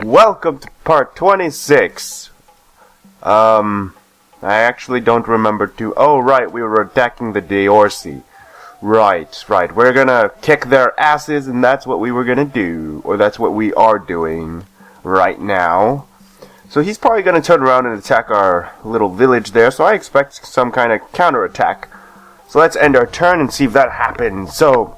Welcome to part 26. I actually don't remember to... Oh, right, we were attacking the Deorsi. Right. We're gonna kick their asses, and that's what we were gonna do. Or that's what we are doing right now. So he's probably gonna turn around and attack our little village there, so I expect some kind of counterattack. So let's end our turn and see if that happens. So...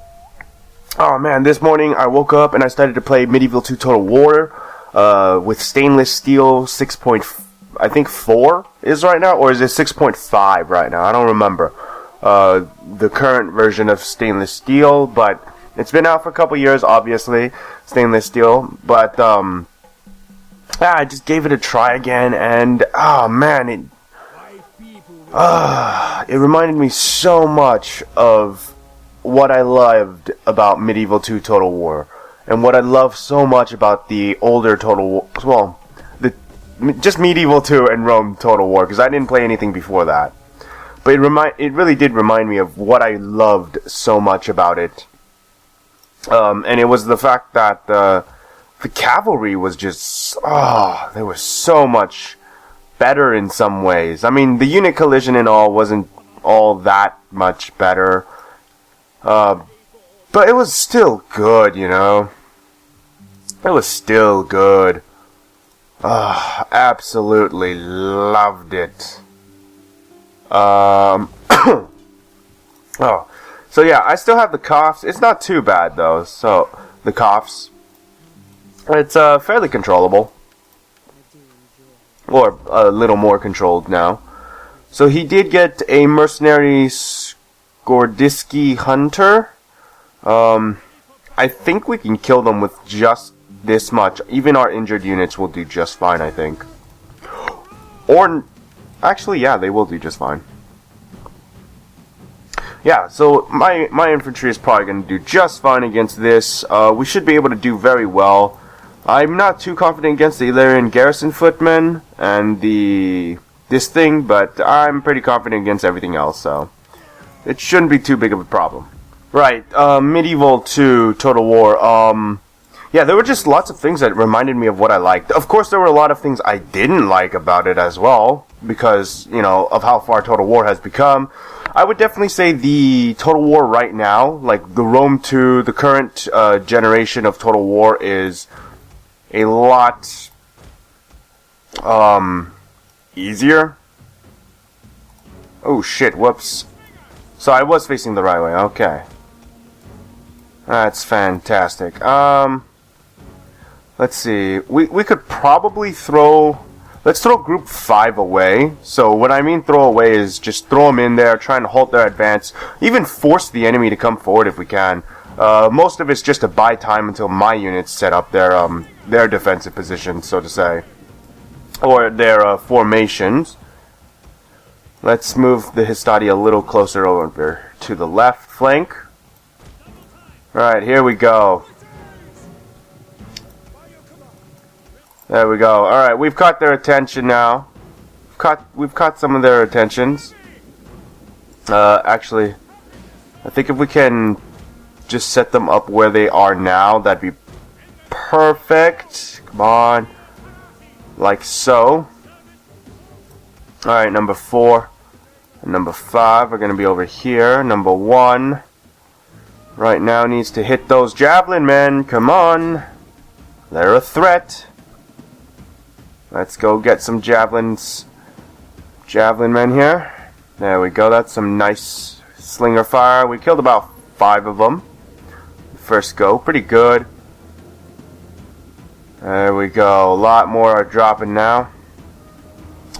Oh man, this morning I woke up and I started to play Medieval 2 Total War. With stainless steel 6.4 is right now, or is it 6.5 right now? I don't remember the current version of stainless steel, but it's been out for a couple years, obviously, stainless steel, but I just gave it a try again, and oh man, it reminded me so much of what I loved about Medieval 2 Total War. And what I love so much about the older Total War, well, just Medieval 2 and Rome Total War, because I didn't play anything before that. But it really did remind me of what I loved so much about it. And it was the fact that the cavalry was just, they were so much better in some ways. I mean, the unit collision and all wasn't all that much better. But it was still good, you know. It was still good. Absolutely loved it. Oh. So yeah, I still have the coughs. It's not too bad though, so the coughs. It's fairly controllable. Or a little more controlled now. So he did get a mercenary Skordiski hunter. I think we can kill them with just this much. Even our injured units will do just fine, I think. Or, actually, yeah, they will do just fine. Yeah, so my infantry is probably going to do just fine against this. We should be able to do very well. I'm not too confident against the Illyrian garrison footmen and this thing, but I'm pretty confident against everything else, so it shouldn't be too big of a problem. Right, Medieval 2 Total War, yeah, there were just lots of things that reminded me of what I liked. Of course, there were a lot of things I didn't like about it as well, because, you know, of how far Total War has become. I would definitely say the Total War right now, like the Rome 2, the current generation of Total War is a lot, easier. Oh shit, whoops. So I was facing the right way, okay. That's fantastic. Let's see. We could probably throw... Let's throw Group 5 away. So what I mean throw away is just throw them in there, trying to halt their advance. Even force the enemy to come forward if we can. Most of it's just to buy time until my units set up their defensive positions, so to say. Or their formations. Let's move the Hastati a little closer over to the left flank. Alright, here we go. There we go. Alright, we've caught their attention now. We've caught some of their attentions. Actually, I think if we can just set them up where they are now, that'd be perfect. Come on. Like so. Alright, number 4 and number 5 are going to be over here. Number 1 right now needs to hit those javelin men. Come on. They're a threat. Let's go get some javelin men here. There we go. That's some nice slinger fire. We killed about 5 of them. First go. Pretty good. There we go. A lot more are dropping now.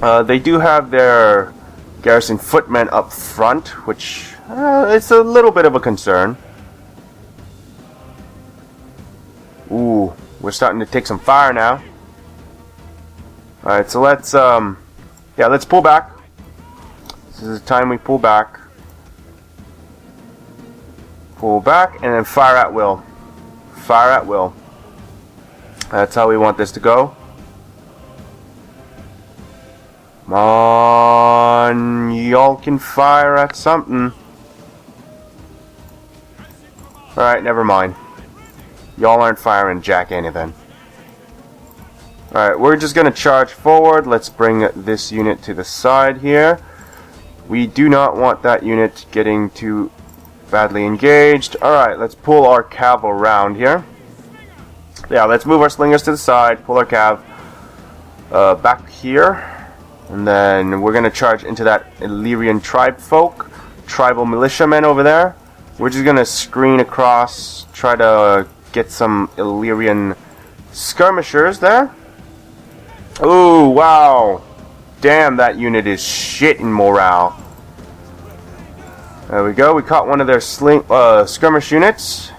They do have their garrison footmen up front, which it's a little bit of a concern. Ooh, we're starting to take some fire now. Alright, so let's let's pull back. This is the time we pull back. Pull back, and then fire at will. Fire at will. That's how we want this to go. Come on, y'all can fire at something. Alright, never mind. Y'all aren't firing jack anything. Alright, we're just going to charge forward. Let's bring this unit to the side here. We do not want that unit getting too badly engaged. Alright, let's pull our cav around here. Yeah, let's move our slingers to the side, pull our cav back here. And then we're going to charge into that Illyrian tribe folk, tribal militiamen over there. We're just going to screen across, try to get some Illyrian skirmishers there. Ooh, wow. Damn, that unit is shit in morale. There we go. We caught one of their skirmish units.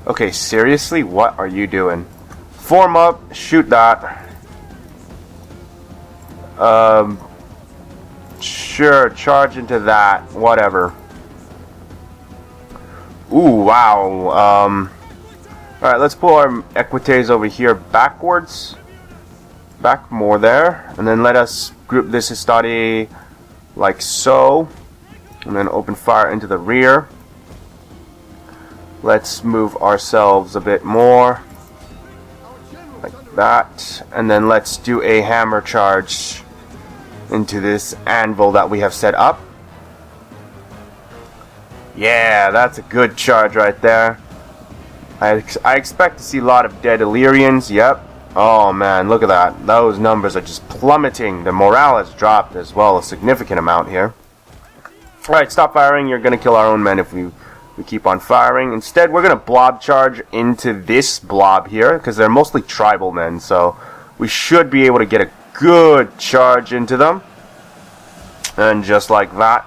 Okay, seriously? What are you doing? Form up. Shoot that. Sure. Charge into that. Whatever. Ooh, wow. Alright, let's pull our equites over here backwards. Back more there. And then let us group this Histadi like so. And then open fire into the rear. Let's move ourselves a bit more. Like that. And then let's do a hammer charge into this anvil that we have set up. Yeah, that's a good charge right there. I expect to see a lot of dead Illyrians. Yep. Oh man, look at that. Those numbers are just plummeting. The morale has dropped as well, a significant amount here. Alright, stop firing. You're going to kill our own men if we keep on firing. Instead, we're going to blob charge into this blob here, because they're mostly tribal men, so we should be able to get a good charge into them. And just like that,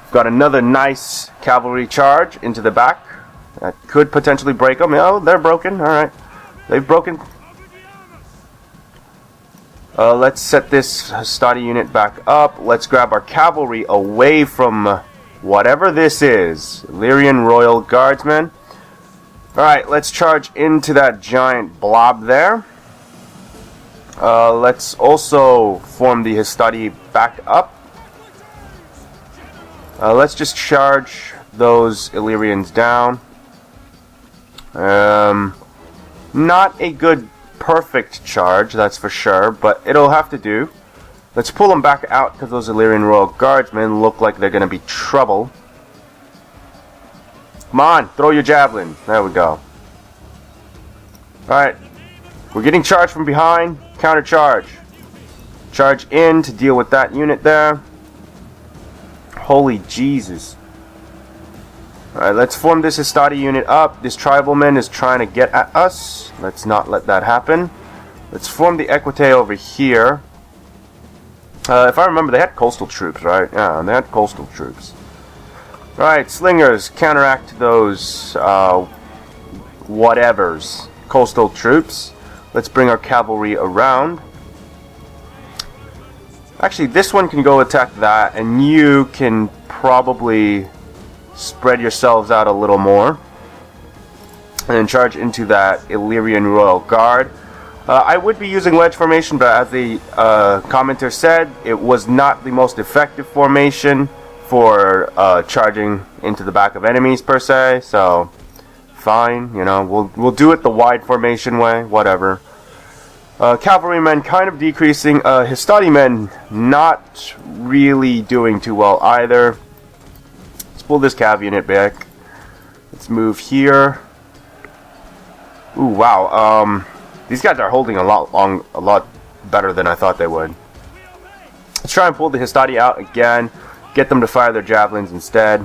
we've got another nice cavalry charge into the back. That could potentially break them. Oh, they're broken. Alright. They've broken. Let's set this Histadi unit back up. Let's grab our cavalry away from whatever this is. Illyrian Royal Guardsmen. Alright, let's charge into that giant blob there. Let's also form the Histadi back up. Let's just charge those Illyrians down. Not a good perfect charge, that's for sure, but it'll have to do. Let's pull them back out because those Illyrian Royal Guardsmen look like they're going to be trouble. Come on, throw your javelin. There we go. Alright, we're getting charged from behind. Counter charge. Charge in to deal with that unit there. Holy Jesus. Alright, let's form this Histadi unit up. This tribalman is trying to get at us. Let's not let that happen. Let's form the equite over here. If I remember, they had coastal troops, right? Yeah, they had coastal troops. Alright, slingers, counteract those, whatevers. Coastal troops. Let's bring our cavalry around. Actually, this one can go attack that, and you can probably spread yourselves out a little more and then charge into that Illyrian Royal Guard. I would be using wedge formation, but as the commenter said, it was not the most effective formation for charging into the back of enemies per se, so fine, you know, we'll do it the wide formation way, whatever. Cavalrymen kind of decreasing. Histadi men not really doing too well either. Let's pull this cav unit back. Let's move here. Ooh, wow. These guys are holding a lot better than I thought they would. Let's try and pull the Histadi out again. Get them to fire their javelins instead.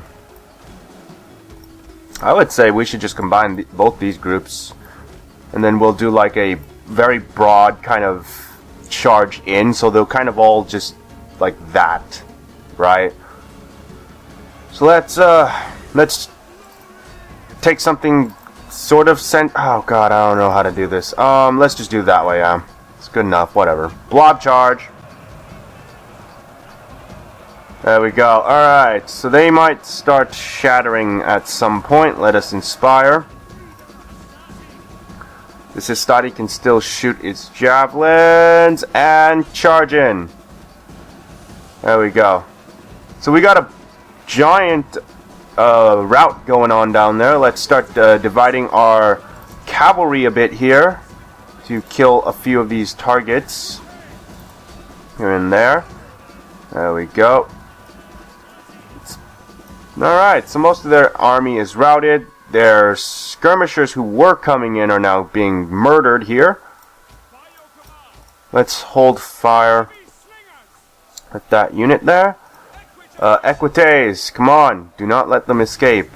I would say we should just combine both these groups, and then we'll do like a very broad kind of charge in, so they'll kind of all just like that, right? So let's take something sort of oh god, I don't know how to do this. Let's just do it that way. It's good enough, whatever. Blob charge. There we go. Alright, so they might start shattering at some point. Let us inspire. This Histadi can still shoot its javelins and charge in. There we go. So we got a giant route going on down there. Let's start dividing our cavalry a bit here. to kill a few of these targets. Here and there. There we go. Alright, so most of their army is routed. Their skirmishers who were coming in are now being murdered here. Let's hold fire at that unit there. Equites, come on, do not let them escape.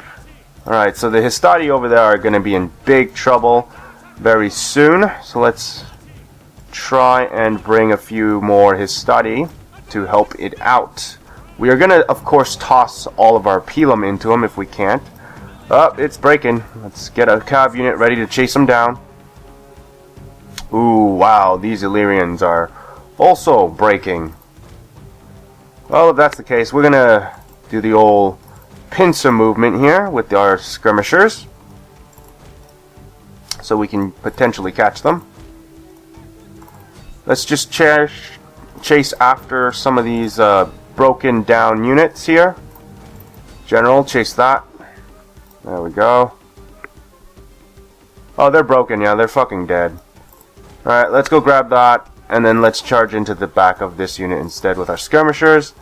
Alright, so the Histati over there are going to be in big trouble very soon. So let's try and bring a few more Histati to help it out. We are going to, of course, toss all of our Pelum into them if we can't. Oh, it's breaking. Let's get a cav unit ready to chase them down. Ooh, wow, these Illyrians are also breaking. Well, if that's the case, we're going to do the old pincer movement here with our skirmishers. So we can potentially catch them. Let's just chase after some of these broken down units here. General, chase that. There we go. Oh, they're broken. Yeah, they're fucking dead. Alright, let's go grab that. And then let's charge into the back of this unit instead with our skirmishers.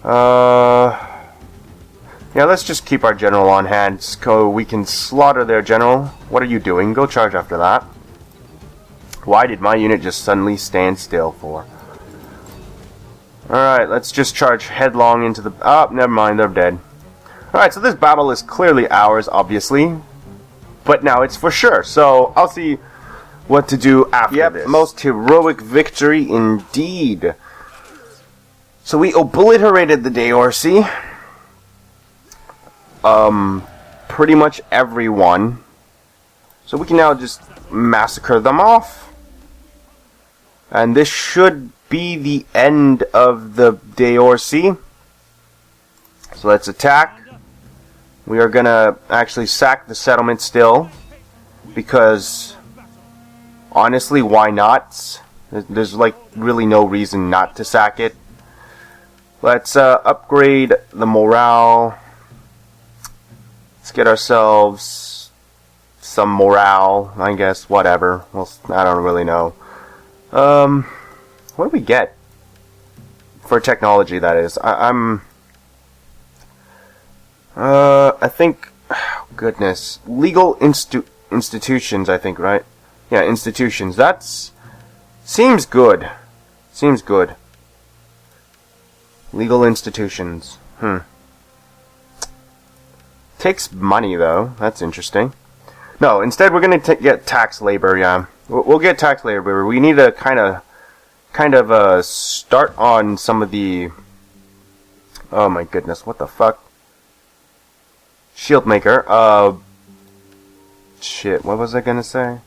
Yeah, let's just keep our general on hand so we can slaughter their general. What are you doing? Go charge after that. Why did my unit just suddenly stand still for? Alright, let's just charge headlong into the... Oh, never mind, they're dead. Alright, so this battle is clearly ours, obviously. But now it's for sure, so I'll see what to do after this. Most heroic victory indeed. So we obliterated the Deorsi. Pretty much everyone. So we can now just massacre them off. And this should be the end of the Deorsi. So let's attack. We are gonna actually sack the settlement still. Because honestly, why not? There's like really no reason not to sack it. Let's upgrade the morale. Let's get ourselves some morale, I guess, whatever. Well, I don't really know. What do we get? For technology, that is. I think, goodness, legal institutions, I think, right? Yeah, institutions. Seems good. Seems good. Legal institutions. Takes money, though. That's interesting. No, instead we're going to get tax labor, yeah. We'll get tax labor. We need to kind of start on some of the... Oh my goodness, what the fuck? Shield maker. Shit, what was I going to say?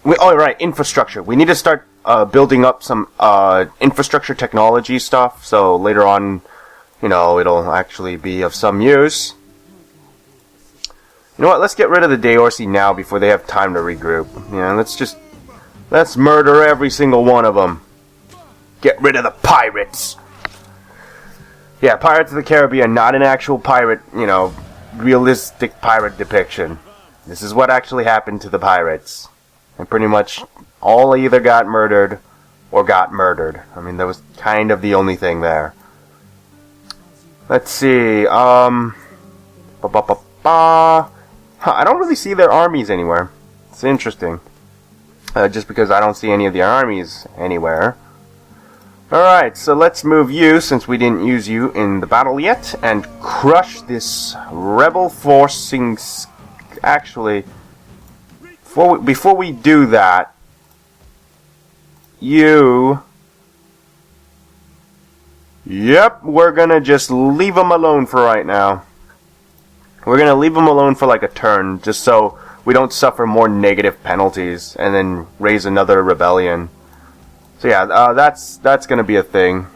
Oh, right, infrastructure. We need to start building up some infrastructure technology stuff, so later on, you know, it'll actually be of some use. You know what, let's get rid of the Deorsi now before they have time to regroup. Yeah, let's murder every single one of them. Get rid of the pirates. Yeah, Pirates of the Caribbean, not an actual pirate, you know, realistic pirate depiction. This is what actually happened to the pirates. And pretty much all either got murdered or got murdered. I mean, that was kind of the only thing there. Let's see, I don't really see their armies anywhere. It's interesting. Just because I don't see any of the armies anywhere. Alright, so let's move you, since we didn't use you in the battle yet, and crush this rebel forcing... Actually, before we do that, you... Yep, we're gonna just leave them alone for right now. We're gonna leave them alone for like a turn, just so we don't suffer more negative penalties, and then raise another rebellion. So yeah, that's gonna be a thing.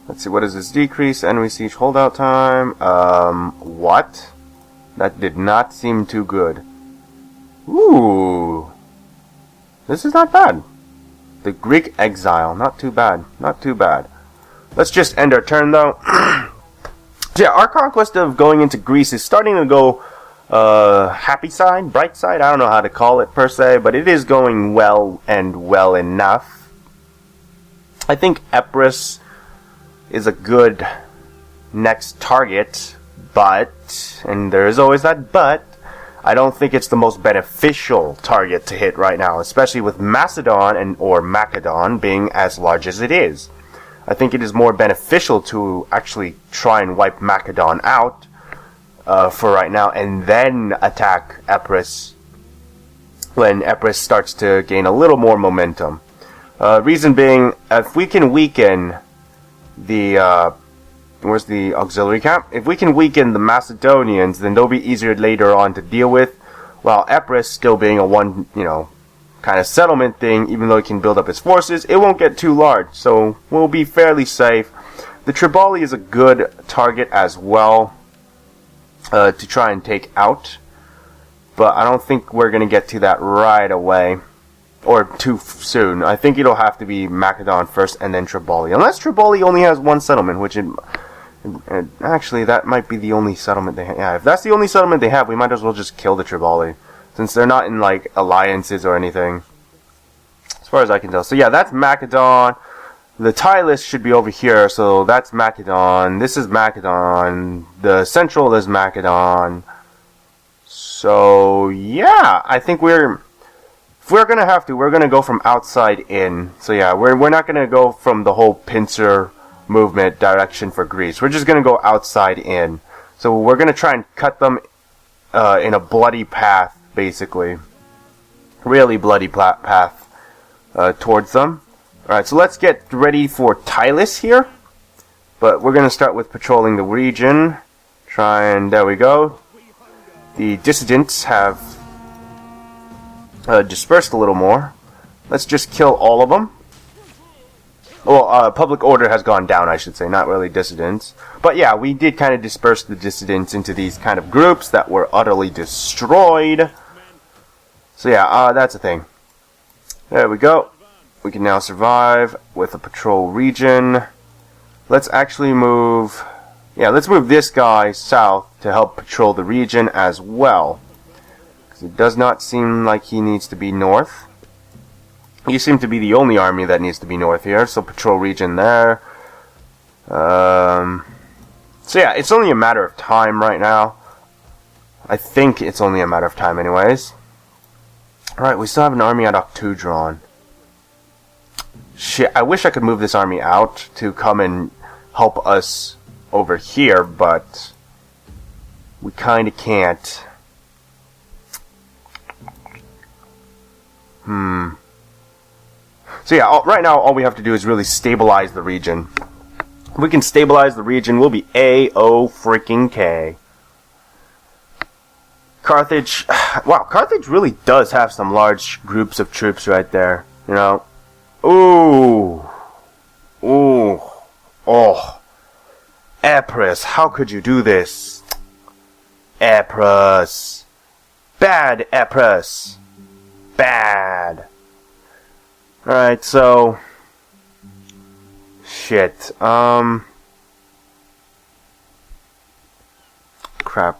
Let's see, what does this decrease? Enemy siege holdout time. What? That did not seem too good. Ooh. This is not bad. The Greek exile, not too bad. Not too bad. Let's just end our turn though. Yeah, our conquest of going into Greece is starting to go happy side, bright side, I don't know how to call it per se, but it is going well and well enough. I think Epirus is a good next target, but, and there is always that but, I don't think it's the most beneficial target to hit right now, especially with Macedon or Macedon being as large as it is. I think it is more beneficial to actually try and wipe Macedon out for right now, and then attack Epirus when Epirus starts to gain a little more momentum. Reason being, if we can weaken the where's the auxiliary camp? If we can weaken the Macedonians, then they'll be easier later on to deal with, while Epirus still being a one, kind of settlement thing, even though it can build up its forces, it won't get too large, so we'll be fairly safe. The Tribali is a good target as well to try and take out, but I don't think we're going to get to that right away, or too soon. I think it'll have to be Macedon first and then Tribali, unless Tribali only has one settlement, which actually that might be the only settlement they have. Yeah, if that's the only settlement they have, we might as well just kill the Tribali, since they're not in like alliances or anything, as far as I can tell. So yeah, that's Macedon. The tie list should be over here, so that's Macedon. This is Macedon. The central is Macedon. So yeah, I think if we're gonna have to, we're gonna go from outside in. So yeah, we're not gonna go from the whole pincer movement direction for Greece. We're just gonna go outside in. So we're gonna try and cut them in a bloody path, basically. Really bloody path towards them. Alright, so let's get ready for Tylis here. But we're gonna start with patrolling the region. There we go. The dissidents have dispersed a little more. Let's just kill all of them. Well, public order has gone down, I should say, not really dissidents. But yeah, we did kind of disperse the dissidents into these kind of groups that were utterly destroyed. So yeah, that's a thing. There we go. We can now survive with a patrol region. Let's actually move... Yeah, let's move this guy south to help patrol the region as well. Because it does not seem like he needs to be north. You seem to be the only army that needs to be north here, so patrol region there. So yeah, it's only a matter of time right now. I think it's only a matter of time anyways. Alright, we still have an army at Octudron. Shit, I wish I could move this army out to come and help us over here, but we kinda can't. So yeah, right now all we have to do is really stabilize the region. If we can stabilize the region, we'll be A-O-freaking-K. Carthage, wow, Carthage really does have some large groups of troops right there, Ooh. Oh. Epirus, how could you do this? Epirus. Bad, Epirus. Bad. Alright, so... Shit. Crap.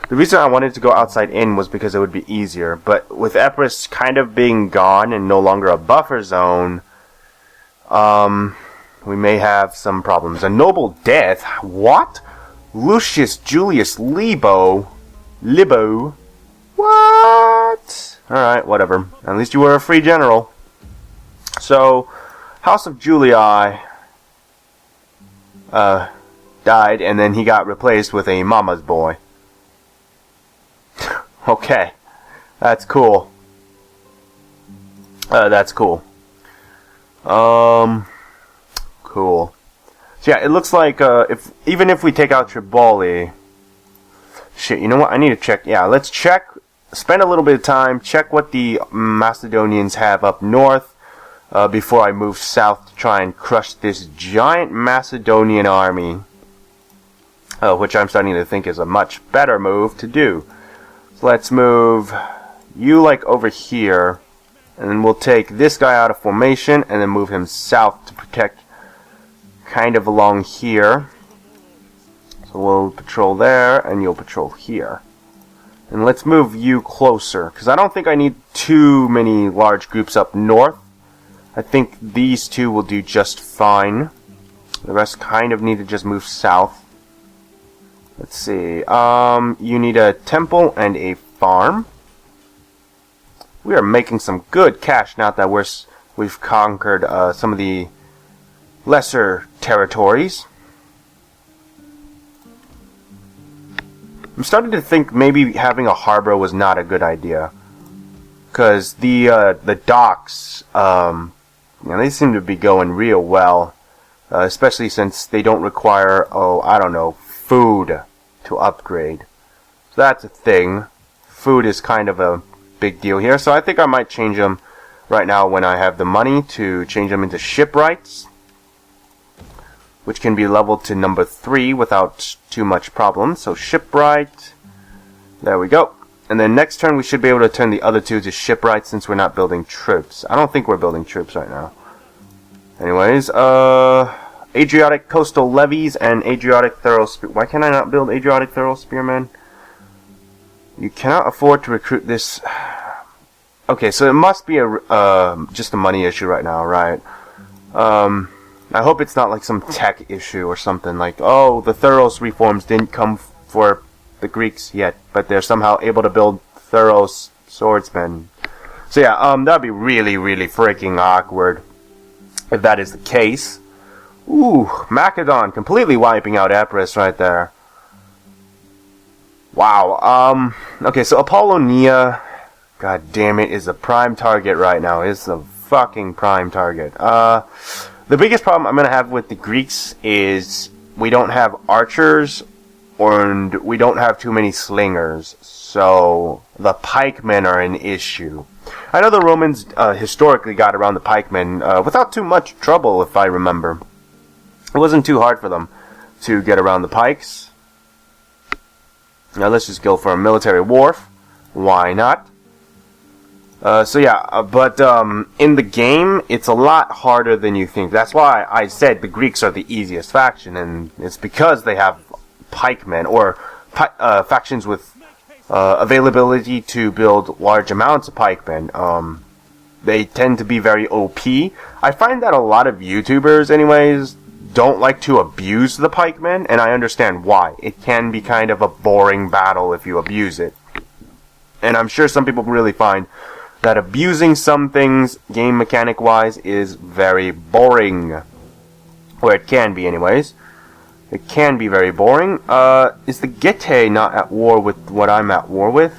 The reason I wanted to go outside in was because it would be easier, but with Epirus kind of being gone and no longer a buffer zone, we may have some problems. A noble death? What? Lucius Julius Libo? What? Alright, whatever. At least you were a free general. So, House of Julii died, and then he got replaced with a mama's boy. Okay. That's cool. That's cool. Cool. So yeah, it looks like even if we take out Tribali, shit, you know what? I need to check. Yeah, let's check. Spend a little bit of time, check what the Macedonians have up north before I move south to try and crush this giant Macedonian army, which I'm starting to think is a much better move to do. So let's move you like over here, and then we'll take this guy out of formation and then move him south to protect kind of along here. So we'll patrol there and you'll patrol here. And let's move you closer, because I don't think I need too many large groups up north. I think these two will do just fine. The rest kind of need to just move south. Let's see. You need a temple and a farm. We are making some good cash now that we've conquered some of the lesser territories. I'm starting to think maybe having a harbor was not a good idea, because the docks, they seem to be going real well, especially since they don't require, I don't know, food to upgrade. So that's a thing. Food is kind of a big deal here, so I think I might change them right now when I have the money to change them into shipwrights, which can be leveled to number 3 without too much problem. So shipwright, there we go. And then next turn we should be able to turn the other two to shipwrights since we're not building troops. I don't think we're building troops right now. Anyways, Adriatic coastal levies and Adriatic thorough spear. Why can I not build Adriatic thorough spearmen? You cannot afford to recruit this. Okay, so it must be just a money issue right now, right? I hope it's not like some tech issue or something like, oh, the Thuros reforms didn't come for the Greeks yet, but they're somehow able to build Thuros swordsmen. So yeah, that'd be really, really freaking awkward if that is the case. Ooh, Macedon completely wiping out Epirus right there. Wow. Okay, so Apollonia, god damn it, is a prime target right now. It's a fucking prime target. The biggest problem I'm going to have with the Greeks is we don't have archers and we don't have too many slingers, so the pikemen are an issue. I know the Romans historically got around the pikemen without too much trouble, if I remember. It wasn't too hard for them to get around the pikes. Now let's just go for a military wharf. Why not? So yeah, but in the game, it's a lot harder than you think. That's why I said the Greeks are the easiest faction, and it's because they have pikemen, or factions with availability to build large amounts of pikemen. They tend to be very OP. I find that a lot of YouTubers, anyways, don't like to abuse the pikemen, and I understand why. It can be kind of a boring battle if you abuse it. And I'm sure some people really find that abusing some things, game mechanic wise, is very boring. Or it can be anyways. It can be very boring. Is the Getae not at war with what I'm at war with?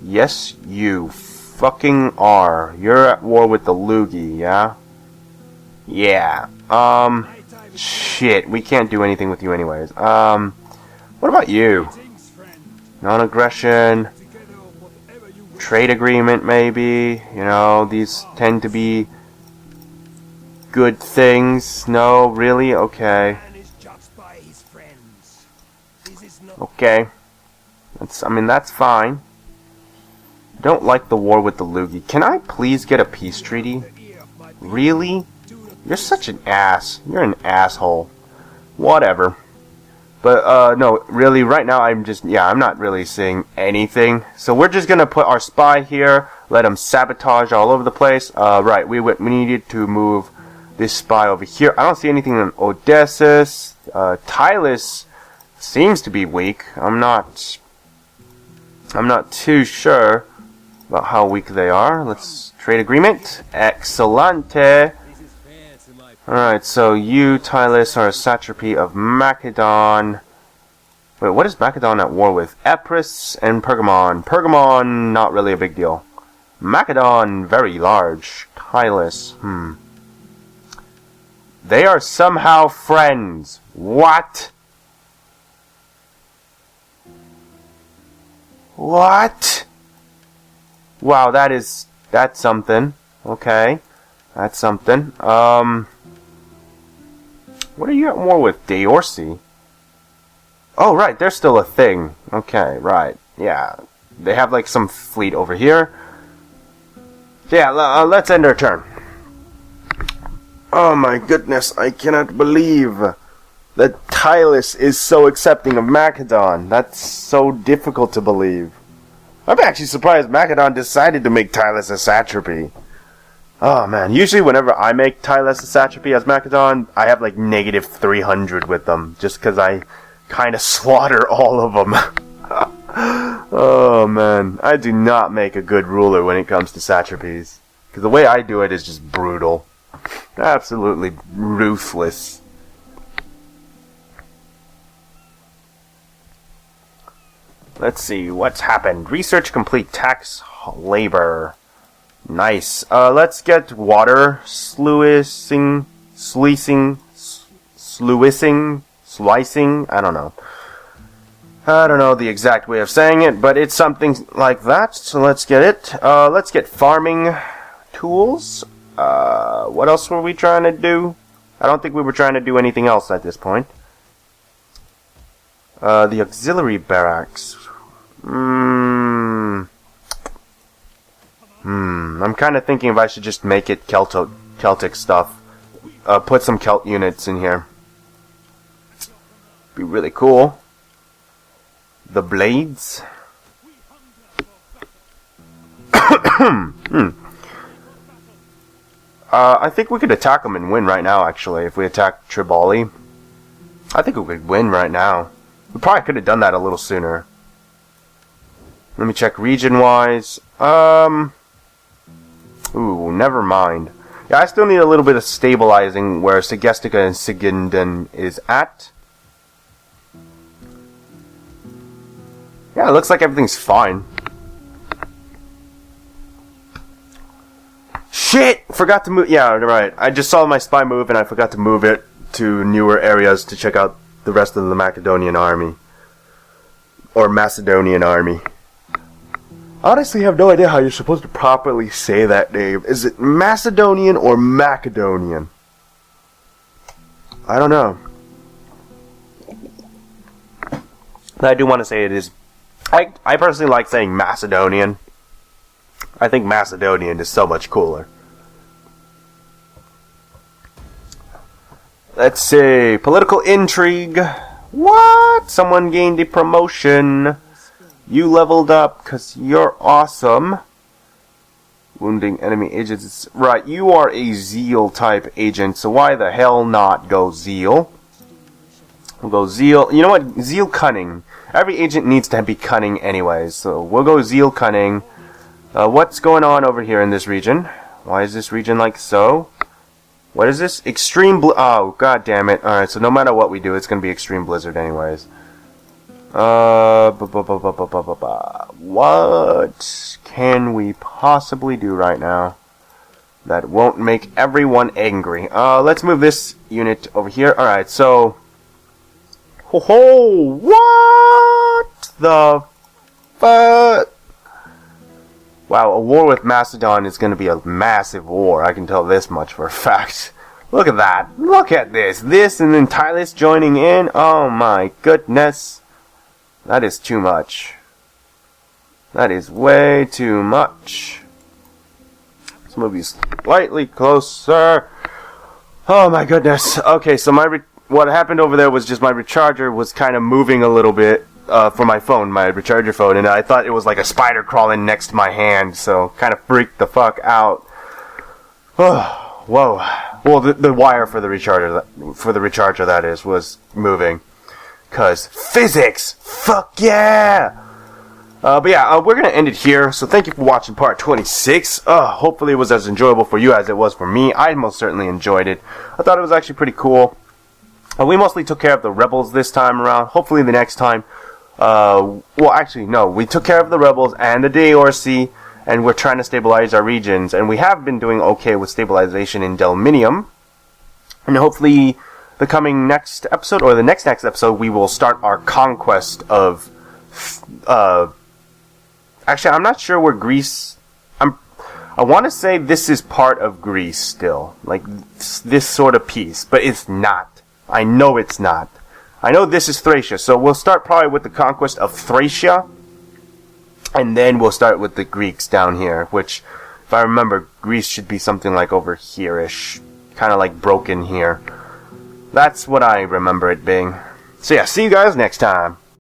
Yes, you fucking are. You're at war with the Lugi, yeah? Yeah. Shit, we can't do anything with you anyways. What about you? Non-aggression. Trade agreement, maybe. You know, these tend to be good things. No, really? Okay. Okay. That's fine. Don't like the war with the Lugi. Can I please get a peace treaty? Really? You're such an ass. You're an asshole. Whatever. But, no, really, right now I'm not really seeing anything. So we're just gonna put our spy here, let him sabotage all over the place. Right, we needed to move this spy over here. I don't see anything in Odysseus. Tylus seems to be weak. I'm not too sure about how weak they are. Let's trade agreement. Excellente. Alright, so you, Tylus, are a satrapy of Macedon. Wait, what is Macedon at war with? Epirus and Pergamon. Pergamon, not really a big deal. Macedon, very large. Tylus, They are somehow friends. What? What? Wow, that's something. Okay. That's something. What are you at war with? Deorsi? Oh, right, they're still a thing. Okay, right. Yeah. They have, like, some fleet over here. Yeah, let's end our turn. Oh my goodness, I cannot believe the Tylus is so accepting of Macedon. That's so difficult to believe. I'm actually surprised Macedon decided to make Tylus a satrapy. Oh man, usually whenever I make Tylus a satrapy as Macedon, I have like negative 300 with them, just because I kind of slaughter all of them. Oh man, I do not make a good ruler when it comes to satrapies. Because the way I do it is just brutal. Absolutely ruthless. Let's see, what's happened? Research complete, tax labor. Nice. Let's get water sluicing, I don't know. I don't know the exact way of saying it, but it's something like that, so let's get it. Let's get farming tools. What else were we trying to do? I don't think we were trying to do anything else at this point. The auxiliary barracks. I'm kind of thinking if I should just make it Celtic stuff. Put some Celt units in here. Be really cool. The blades. I think we could attack them and win right now, actually, if we attack Tribali. I think we could win right now. We probably could have done that a little sooner. Let me check region-wise. Ooh, never mind. Yeah, I still need a little bit of stabilizing where Segestica and Sigyndan is at. Yeah, it looks like everything's fine. Shit! Forgot to move. Yeah, right. I just saw my spy move and I forgot to move it to newer areas to check out the rest of the Macedonian army. Or Macedonian army. I honestly have no idea how you're supposed to properly say that name. Is it Macedonian or Macedonian? I don't know. I do want to say it is. I personally like saying Macedonian. I think Macedonian is so much cooler. Let's see. Political intrigue. What? Someone gained a promotion. You leveled up because you're awesome. Wounding enemy agents. Right, you are a Zeal type agent, so why the hell not go Zeal? We'll go Zeal. You know what? Zeal Cunning. Every agent needs to be cunning anyways, so we'll go Zeal Cunning. What's going on over here in this region? Why is this region like so? What is this? Extreme oh, god damn it. Alright, so no matter what we do, it's going to be Extreme Blizzard anyways. What can we possibly do right now that won't make everyone angry? Let's move this unit over here. Alright, so... Ho-ho! What the fuck? Wow, a war with Macedon is going to be a massive war. I can tell this much for a fact. Look at that. Look at this. This and then Tylus joining in. Oh my goodness. That is too much. That is way too much. Let's move you slightly closer. Oh my goodness. Okay, so what happened over there was just my recharger was kind of moving a little bit for my phone, my recharger phone, and I thought it was like a spider crawling next to my hand, so kind of freaked the fuck out. Oh, whoa. Well, the wire for the recharger, that is, was moving. 'Cause physics! Fuck yeah! But yeah, we're gonna end it here. So thank you for watching part 26. Hopefully it was as enjoyable for you as it was for me. I most certainly enjoyed it. I thought it was actually pretty cool. We mostly took care of the rebels this time around. Hopefully the next time... well, actually, no. We took care of the rebels and the DEI, and we're trying to stabilize our regions. And we have been doing okay with stabilization in Delminium. And hopefully... the coming next episode, or the next episode, we will start our conquest of, actually, I'm not sure where Greece, I want to say this is part of Greece still, like, this sort of piece, but it's not. I know it's not. I know this is Thracia, so we'll start probably with the conquest of Thracia, and then we'll start with the Greeks down here, which, if I remember, Greece should be something like over here-ish, kind of like broken here. That's what I remember it being. So yeah, see you guys next time.